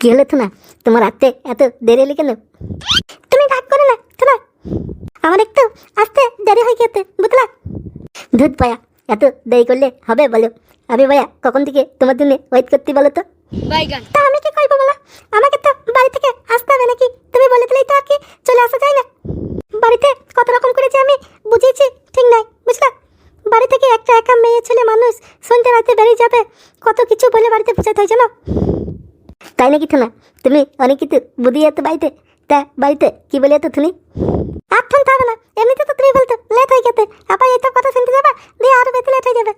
কি হলো থুনা, তোমার আসতে এত দেরি হলো কেন? তুমি রাগ করো না থুনা, আমার একটু আসতে দেরি হয়ে গেছে বুঝলা। ধুত ভাইয়া, এত দেরি করলে হবে বলো? আমি ভাইয়া কখন থেকে তোমার জন্য ওয়েট করতে বলো তো? তা আমি কি করবো বলো? আমাকে তো বাড়ি থেকে আসতে হবে নাকি? তুমি বলে দিলেই তো আর কি চলে আসা যায় না। বাড়িতে কত রকম করেছি আমি বুঝিয়েছি, ঠিক নাই বুঝলা। বাড়ি থেকে একটা একা মেয়ে ছেলে মানুষ সন্ধ্যে রাতে বেরিয়ে যাবে, কত কিছু বলে বাড়িতে পৌঁছাতে হয় জানো। তাই নাকি থুনা, তুমি অনেক কিছু বুঝিয়ে এত বাড়িতে, তা বাড়িতে কি বলে এত তুমি? আর শুনতে হবে না, এমনিতে তো তুমি বলতো লেট হয়ে গেছে, আবার এই তো কথা শুনতে যাবা, দিয়ে আরো বেশি লেট হয়ে যাবে।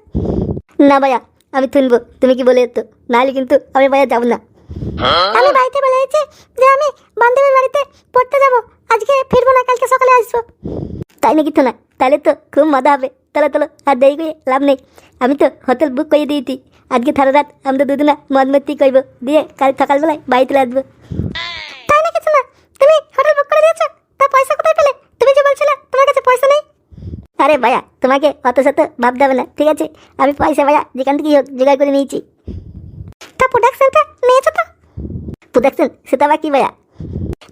না ভাইয়া, আমি শুনবো তুমি কি বলে এত, নাহলে কিন্তু আমি ভাইয়া যাবো না। আমি বাড়িতে বলে দিয়েছি যে আমি বান্ধবীর বাড়িতে পড়তে যাবো, আজকে ফিরবো না, কালকে সকালে আসবো। তাই নাকি থুনা, তাহলে তো খুব মজা হবে। চলো চলো, আর দেরি করে লাভ নেই। আমি তো হোটেল বুক করে দিয়েছি, আজকে সারা রাত আমরা দুদিনা মদ মস্তি করবো, দিয়ে কাল সকালবেলায় বাড়ি চলে আসবো। তাই নাকি থুনা, তুমি হোটেল বুক করে দিয়েছো? তা পয়সা কোথায় পেলে? তুমি যে বলছিলে তোমার কাছে পয়সা নেই। আরে ভাইয়া, তোমাকে অত শত ভাবতে হবে না, ঠিক আছে? আমি পয়সা ভাইয়া যেখান থেকে হোক জোগাড় করে নিয়েছি। তা প্রোডাকশনটা নিয়েছো তো? প্রোডাকশন সেটা আবার কি ভাইয়া?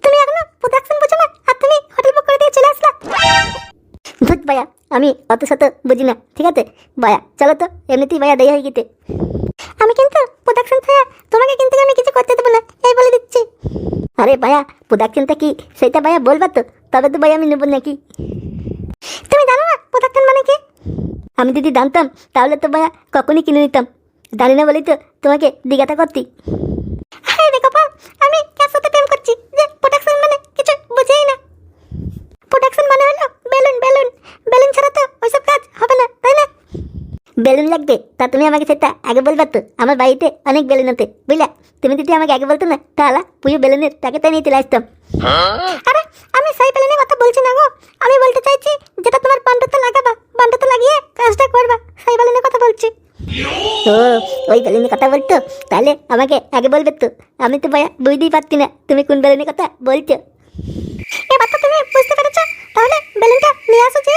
তুমি এখনো প্রোডাকশন বোঝো না, আর তুমি হোটেল বুক করে দিয়ে চলে আসলা। ধুত ভাইয়া, আমি অত শত বুঝি না, ঠিক আছে ভাইয়া? চলো তো, এমনিতেই ভাইয়া দেরি হয়ে গেছে। আমি কিন্তু প্রোডাকশন ভাইয়া তোমাকে কিন্তু আমি কিছু করতে দেবো না, এই বলে দিচ্ছি। আরে ভাইয়া, প্রোডাকশনটা কি সেটা ভাইয়া বলবা তো, তবে তো ভাইয়া আমি নেবো নাকি। তুমি জানো না প্রোডাকশন মানে কি? আমি যদি জানতাম তাহলে তো ভাইয়া কখনই কিনে নিতাম, জানি না বলেই তো তোমাকে জিজ্ঞাসা করতি। আরে দেখো পাল, আমি কার সাথে প্রেম করছি যে প্রোডাকশন মানে কিছু বুঝেই না। প্রোডাকশন মানে হলো বেলুন, বেলুন, বেলুন ছাড়া তো ওইসব কাজ হবে না, তাই না? বেলুন লাগবে, তা তুমি আমাকে সেটা আগে বলবা তো, আমার বাড়িতে অনেক বেলুন আছে বুঝলা। তুমি যদি আমাকে আগে বলতো না, তাহলে পুরো বেলুনের প্যাকেটটা নিয়ে চলে আসতাম। আরে আমি সেই বেলুনের কথা বলছি না গো, আমি বলতে চাইছি যেটা তোমার পান্ডাতে লাগাবা, পান্ডাতে লাগিয়ে কাজটা করবা, সেই বেলুনের কথা বলছি। ও, ওই বেলুনের কথা বলতো? তাহলে আমাকে আগে বলবে তো, আমি তো ভাইয়া বুঝতেই পারছি না তুমি কোন বেলুনের কথা বলছো। এবার তো তুমি বুঝতে পেরেছো, তাহলে বেলুনটা নিয়ে আসো যে।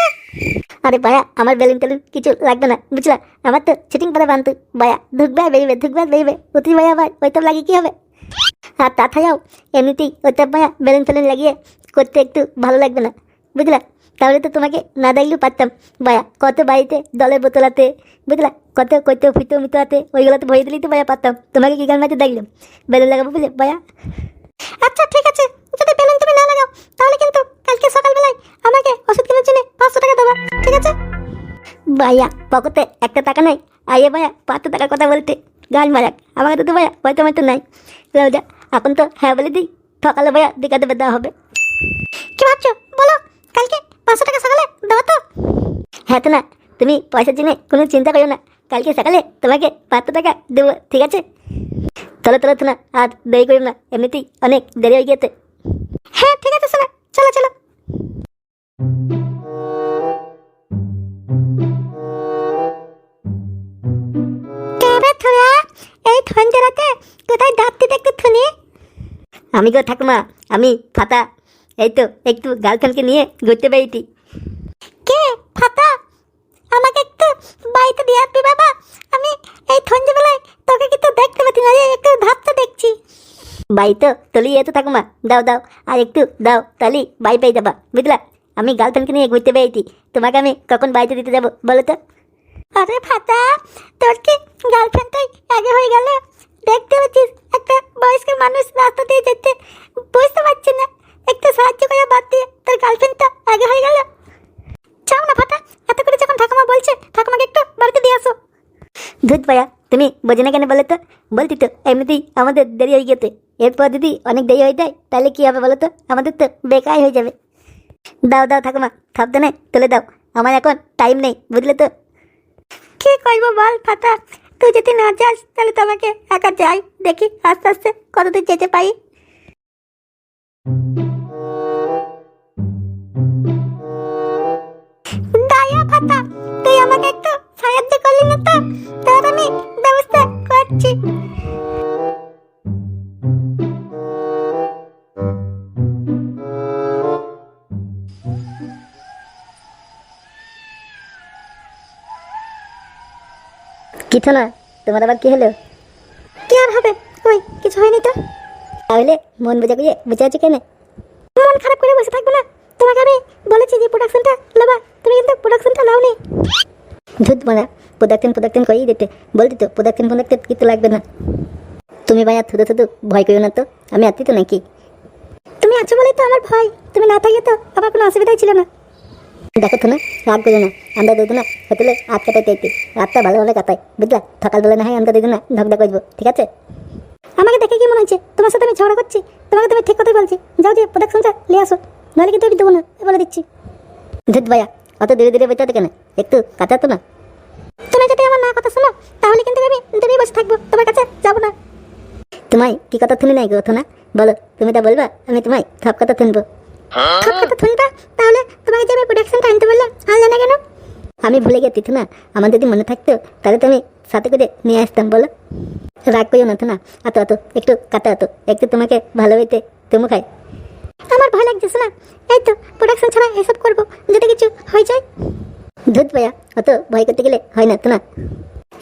আরে ভাইয়া, আমার বেলুন টেলুন কিছু লাগবে না বুঝলা, আমার তো চিটিং করে বানতো ভাইয়া, ঢুকবে আর বেরিবে, ঢুকবে আর বেরিবে, অতি ভাইয়া আবার ওইসব লাগিয়ে কি হবে? আর তাছাড়াও এমনিতেই ওইসব ভাইয়া বেলুন টেলুন লাগিয়ে করতে একটু ভালো লাগবে না বুঝলা। তাহলে তো তোমাকে না দেখলেও পারতাম ভাইয়া, কত বাড়িতে দলের বোতল আছে বুঝলা, কত কত ফিতো মিতো আছে, ওইগুলো তো ভরে দিলেই তো ভাইয়া পারতাম। তোমাকে কি গান মাঝে দেখলাম বেলুন লাগাবো বলে ভাইয়া। আচ্ছা ঠিক আছে, যদি বেলুন তুমি না লাগাও তাহলে কিন্তু কালকে সকালবেলায় আমাকে ওষুধ কেনার জন্য 500 টাকা দেবা, ঠিক আছে? ভাইয়া পকেটে একটা টাকা নাই, আইয়ে ভাইয়া 500 টাকার কথা বলতে গাল মারাক, আমার কাছে তো ভাইয়া হয়তো হয়তো নাই। যা, এখন তো হ্যাঁ বলে দিই, সকালে ভাইয়া দিকা দেবে দেওয়া হবে। কি ভাবছো বলো, কালকে 500 টাকা সকালে দেবো তো? হ্যাঁ তো না, তুমি পয়সার জন্য কোনো চিন্তা করো না, কালকে সকালে তোমাকে 500 টাকা দেবো, ঠিক আছে? চলো চলো শোনা, আর দেরি করি না, এমনিতেই অনেক দেরি হয়ে গিয়েছে। হ্যাঁ ঠিক আছে শোনা, চলো চলো। এই ঠান্ডা রাতে কোথায় ডাকতে দেখতে শুনি? আমি গো ঠাকুমা, আমি ফাতা, এই তো একটু গার্লফ্রেন্ডকে নিয়ে ঘুরতে বেরিয়েছি। কে ফাতা? আমাকে একটু বাড়িতে দিয়ে আসবি বাবা, আমি এই ঠান্ডাবেলায় তোকে কিন্তু দেখতে পাচ্ছি না, একটু ভাবতে দেখছি। বাই তো তলি এত ঠাকুমা, দাও দাও আর একটু দাও, তাহলে বাই পেয়ে যাবা বুঝলা। আমি গার্লফ্রেন্ডকে নিয়ে ঘুরতে বেরিয়েছি, তোমাকে আমি কখন বাড়িতে দিতে যাবো বলো তো? আরে ফাতা, তোর কি গার্লফ্রেন্ডটাই আগে হয়ে গেল? দেখতে পাচ্ছিস একটা বয়স্ক মানুষ রাস্তা দিয়ে যেতে, বুঝতে পারছি না, একটু সাহায্য করে বাদ দিয়ে তোর গার্লফ্রেন্ডটা আগে হয়ে গেল। চাও না ফাটা, এত করে যখন ঠাকুমা বলছে, ঠাকুমাকে একটু বাড়িতে দিয়ে আসো। ধুত ভাইয়া, তুমি বোঝো না কেন বলো তো? বলতি তো এমনিতেই আমাদের দেরি হয়ে গেছে, এরপর যদি অনেক দেরি হয়ে যায় তাহলে কি হবে বলো তো? আমাদের তো বেকার হয়ে যাবে। দাও দাও ঠাকুমা, সাবধানে তুলে দাও, আমার এখন টাইম নেই বুঝলে তো। কি করবো বল ফাতা, তুই যদি না যাস তাহলে তোমাকে একা যাই, দেখি আস্তে আস্তে কতদূর যেতে পারি। দায়া ফাতা, তুই আমাকে একটু সাহায্য করলি না তো, তার আমি ব্যবস্থা করছি। কিছু না, তোমার আবার কি হলো? কি আর হবে, কই কিছু হয়নি তো। তাহলে মন বুঝে বুঝে বুঝে আছো কেন? মন খারাপ করে বসে থাকবো না। তোমাকে আমি বলেছি যে প্রোডাকশনটা নেবা, তুমি কিন্তু প্রোডাকশনটা নাওনি। ধুত মারা, প্রোডাকশন করিয়ে দিতে বলতে তো প্রোডাকশন কিছু লাগবে না। তুমি ভাইয়া থুদু ভয় করো না তো, আমি আছি তো নাকি? তুমি আছো বলেই তো আমার ভয়, তুমি না থাকলে তো আমার কোনো অসুবিধাই ছিল না। দেখো তো না, রাগ করো না, আমরা দুটো না হোটেলে রাত কাটাইতে রাতটা ভালোভাবে কাটাই, বুঝলা? সকালবেলা না হয় আমরা দুটো না ঝগড়া করবো, ঠিক আছে? আমাকে দেখে কি মনে হচ্ছে তোমার সাথে আমি ঝগড়া করছি? তোমাকে তো আমি ঠিক কথাই বলছি, যাও যে প্রোডাকশনটা নিয়ে আসো, নাহলে কিন্তু আমি দেবো না, বলে দিচ্ছি। ধুত ভাইয়া, অত ধীরে ধীরে বেঁচাতে কেন, একটু কাটাতো না। তুমি যদি আমার না কথা শোনো তাহলে কিন্তু আমি দূরেই বসে থাকবো, তোমার কাছে যাবো না। তোমায় কি কথা শুনি নাই গো না, বলো তুমি তা বলবা, আমি তোমায় সব কথা শুনবো। সব কথা শুনবা? তাহলে তোমাকে যে আমি প্রোডাকশনটা আনতে বললাম আনলে না কেন? আমি ভুলে গেছি তো না, আমার যদি মনে থাকতো তাহলে তো আমি সাথে করে নিয়ে আসতাম, বলো? রাগ করিও না তো না, একটু কাটা একটু তোমাকে ভালোবাইতে তুমি খাই। আমার ভয় লাগছে না, এই তো প্রোডাকশন ছাড়া এসব করবো, যদি কিছু হয়ে যায়। ধুত ভাইয়া, অত ভয় করতে গেলে হয় না তো না,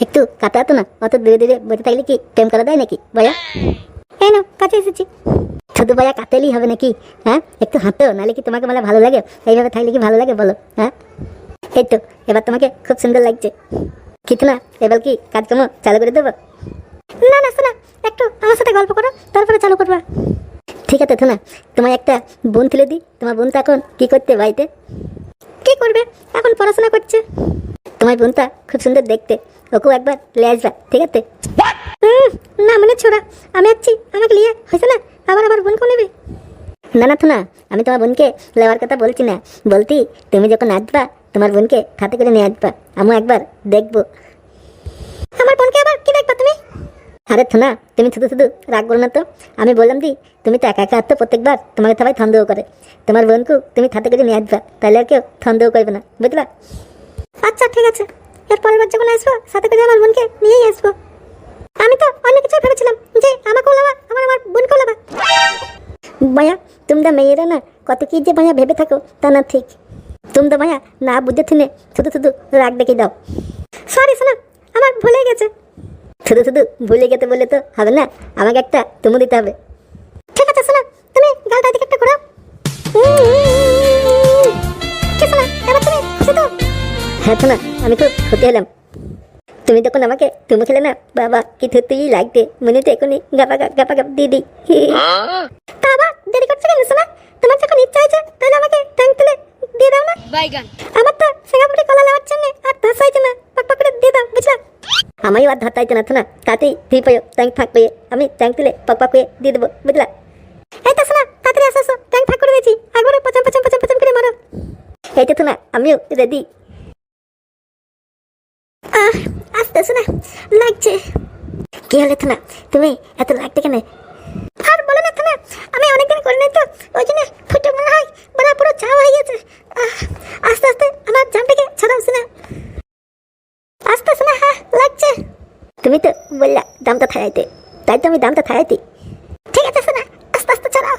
একটু কাটা না, অত ধীরে ধীরে বসে থাকলে কি প্রেম করা দেয় নাকি ভাইয়া? এই নাও কাছে এসেছি। শুধু ভাইয়া কাটেলেই হবে নাকি? হ্যাঁ, একটু হাঁটো, নাহলে কি তোমাকে মানে ভালো লাগে? এইভাবে থাকলে কি ভালো লাগে বলো? হ্যাঁ, এই তো এবার তোমাকে খুব সুন্দর লাগছে, কিন্তু না এবার কি কাজকর্ম চালু করে দেবো? না না শোনা, একটু আমার সাথে গল্প করো, তারপরে চালু করবা। ঠিক আছে তো না, তোমার একটা বোন তুলে দিই। তোমার বোনটা এখন কি করতে বাড়িতে? কি করবে, এখন পড়াশোনা করছে। তোমার বোনটা খুব সুন্দর দেখতে, ওকেও একবার নিয়ে আসবা, ঠিক আছে? না মানে ছোড়া, আমি আছি, আমাকে নিয়ে হয়েছে না, আবার আমার বোনকেও নেবে? না না তো না, আমি তোমার বোনকে নেওয়ার কথা বলছি না, বলতি তুমি যখন আসবা তোমার বোনকে খাতে করে নিয়ে আসবা, আমিও একবার দেখবো। আমার বোনকে আবার কি দেখবা তুমি? আরে থোনা, তুমি শুধু রাগ করো না তো, আমি বললাম দি তুমি তো একা একা আসতো প্রত্যেকবার, তোমাকে সবাই সন্দেহ করে, তোমার বোনকেও তুমি খাতে করে নিয়ে আসবা, তাহলে আর কেউ সন্দেহ করবে না, বুঝলা? আচ্ছা ঠিক আছে, এর পরের বার যখন আসবো সাথে করে আমার বোনকে নিয়েই আসবো। আমি তো অনেক কিছু ভেবেছিলাম যে আমাকেও নেওয়া, আমার বোনকেও নেওয়া। মায়া, তোমরা মেয়েরা না কত কি যে মায়া ভেবে থাকো তা না ঠিক। তোমরা মায়া না বুঝে শুনে শুধু রাগ দেখে দাও। সরি শোনা, আমার ভুলে গেছে। শুধু ভুলে গেতে বলে তো হবে না, আমাকে একটা চুমু দিতে হবে। ঠিক আছে শোনা, তুমি গালটা দিকে একটা ঘোরাও। কি শোনা, এবার তুমি খুশি তো? হ্যাঁ শোনা, আমি খুব খুশি হলাম। তুমি যখন আমাকে তুমি খেলে না, বাবা কি তুই লাগতে মনে হচ্ছে এখনই গাপা গাপ দিদি। বাবা দেরি করছে কেন শোনা? তোমার যখন ইচ্ছা হয়েছে তাহলে আমাকে ট্যাঙ্ক তুলে দিয়ে দাও না। আমার তো সিঙ্গাপুরে কলা নেওয়ার জন্য আর ধসা হয়েছে না, পাক করে দিয়ে দাও, বুঝলা? আমারও আর ধরতে হইতে না তো না, তাতেই তুই পাইও ট্যাঙ্ক ফাঁক পেয়ে আমি ট্যাঙ্ক তুলে পাক করে দিয়ে দেবো, বুঝলা? এই তো শোনা, তাড়াতাড়ি আসো, ট্যাঙ্ক ফাঁক করে দিয়েছি, একবারে পচম করে মারো। এই তো না, আমিও রেডি। আস্তে শোনা, লাগছে। কি হলে তো না, তুমি এত লাগতে কেন? আর বলো না তো না, আমি অনেকদিন করি নাই তো, ওই জন্য ফুটে মনে হয় বলা পুরো চা হয়ে গেছে। আস্তে আস্তে আমার জামটাকে ছাড়াও শোনা, আস্তে শোনা। হ্যাঁ লাগছে। তুমি তো বললা দামটা থাকাইতে, তাই তো আমি দামটা থাকাইতি। ঠিক আছে শোনা, আস্তে আস্তে ছাড়াও।